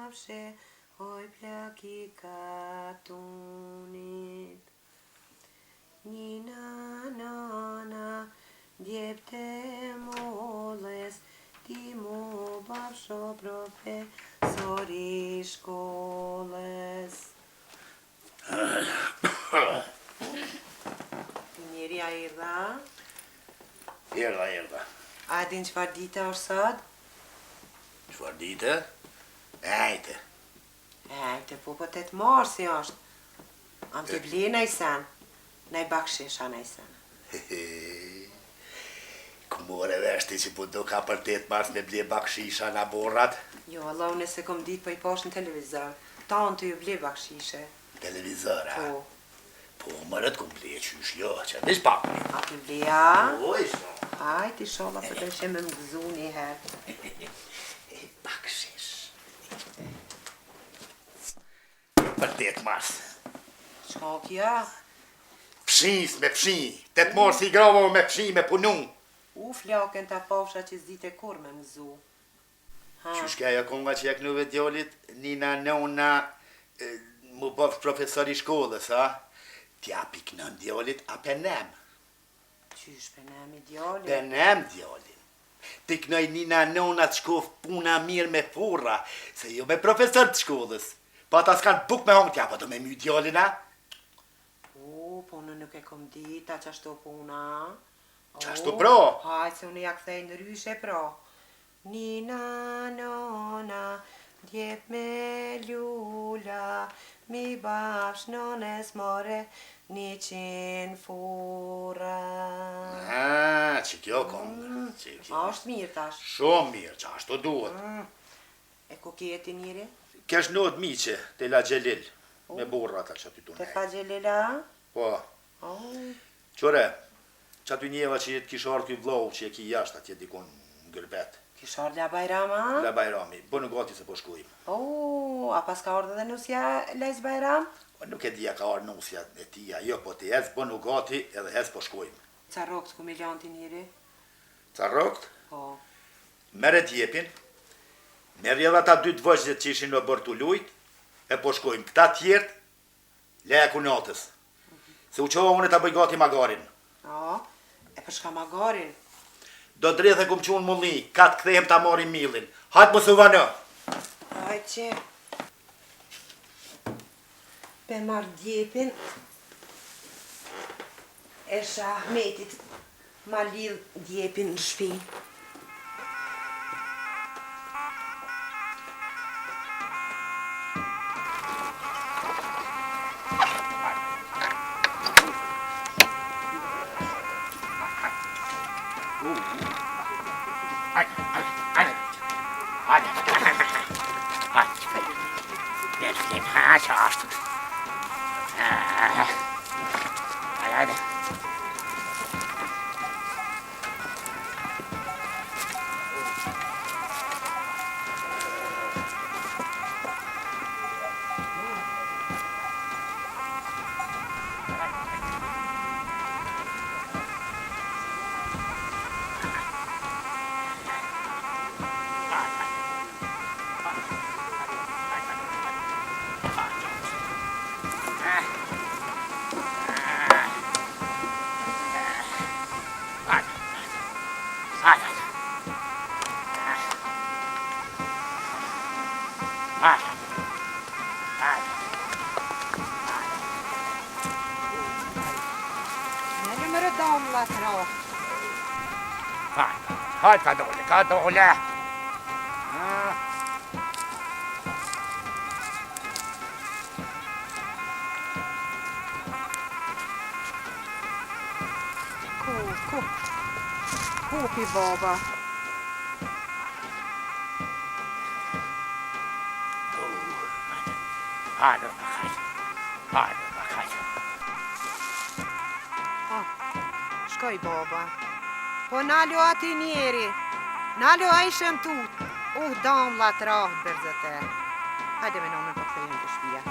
bafshe, hoj plaki katunit. Nina nana, djepte molles, ti mu bafsho profesori shkolles. Njeri a erdha? Erdha. A din çfarë dite është sot? Çfarë dite? Ejte. Po 8 marsi është. Am të ble najsen. Nej bakshisha najsen. Kumore veshti që po do ka për 8 mars me ble bakshisha na borrat? Jo, Allah, unë se kom dit po i pash në televizor. Ta unë të ju ble bakshishe. Televizor, a? Po. Po, mërët kom ble qysh, jo, që nish pak. A të bleja? Po, isha. Ajt, i sholla për të shemë më gëzu një herë. Bakshish. Për 8 mars. Qka kja? Pshinjës me pshinj. 8 mars i gravo me pshinj me punu. Flaken ta pafsha që s'dite kur me mëzu. Qysh ka jo konga që jak nuve djallit, Nina nona, mu bafsh profesori shkollës, a? Tja piknon djallit, a penem? Qysh penem i djallit? Penem djallin. Piknoj Nina nona të shkof puna mirë me furra, se jo me profesor të shkollës. Pa ta s'kan buk me hongë tja, pa do me my djallin, a? Po në nuk e kom dita qashtu puna. Qashtu pro? Hajt se unë ja kthej në ryshe pro. Nina nona, djep me lula, mi bafsh nones more 100 furra. Që kjo konga. A është mirë tash? Shumë mirë, që ashtu duhet. E ku kjeti njëri? Kesh nod miqe, te la Gjelil, me burrat që aty Te tunej. fa gjelila? Po, qore, që aty njeva që jetë kishar këj vlau që e ki jashtë atje dikon në gërbet. Kishar la Bajrama? La Bajrami, bo në gati se po shkujmë. A pas ka ardhe dhe nusja Lejz Bajram? Nuk e dija ka arë nusja e tia, jo, po ti ec bo në gati edhe ec po shkujmë. Ca rokt ku miljanti njëri? Ca rokt? Po. Mere djepin, merë edhe ata 2 vëzhjet që ishin në bërë të lujt, e po shkujmë. Këta tjertë, leja ku natës. Se u qoha unë ta bëj gati magarin. E për shka magarin? Do drejtë e kum qunë mulli, ka të kthehem ta marim millin. Hajtë më suvano. Hajtë që. Pe marrë djepin e Shahmetit ma lidh djepin në shpi. Hajt ka dole. Kupi baba. Hajde. Shkoj baba. Po nalo ati njeri. Nalo a ishem tut. Dam lat rah berzete. Hajde me nonën po kthejmë të shtëpia.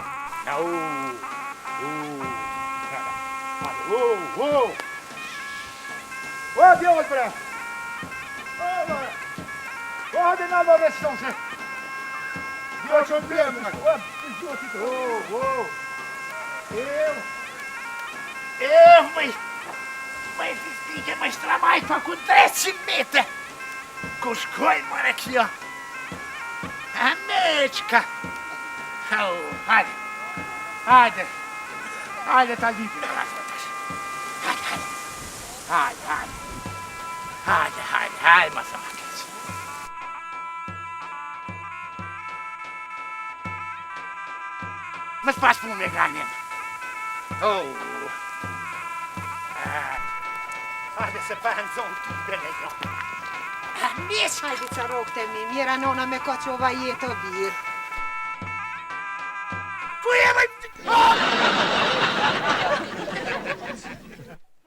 Djavëll bre! Hajde nalo dhe shtonse. Jo që të bëmë, Măi, fistiche, mă stramai cu 300 metri. Cu școi, măre, kjo. Amecica. Haide. Haide, taliti, mă lasă. Haide, mă să mă crezi. Mă spas pe ume granin. Haide să panzon tu bene io. Mes hajde ca rogte mi, mjera nona me ka qova jetë o birë. Ku je, măi?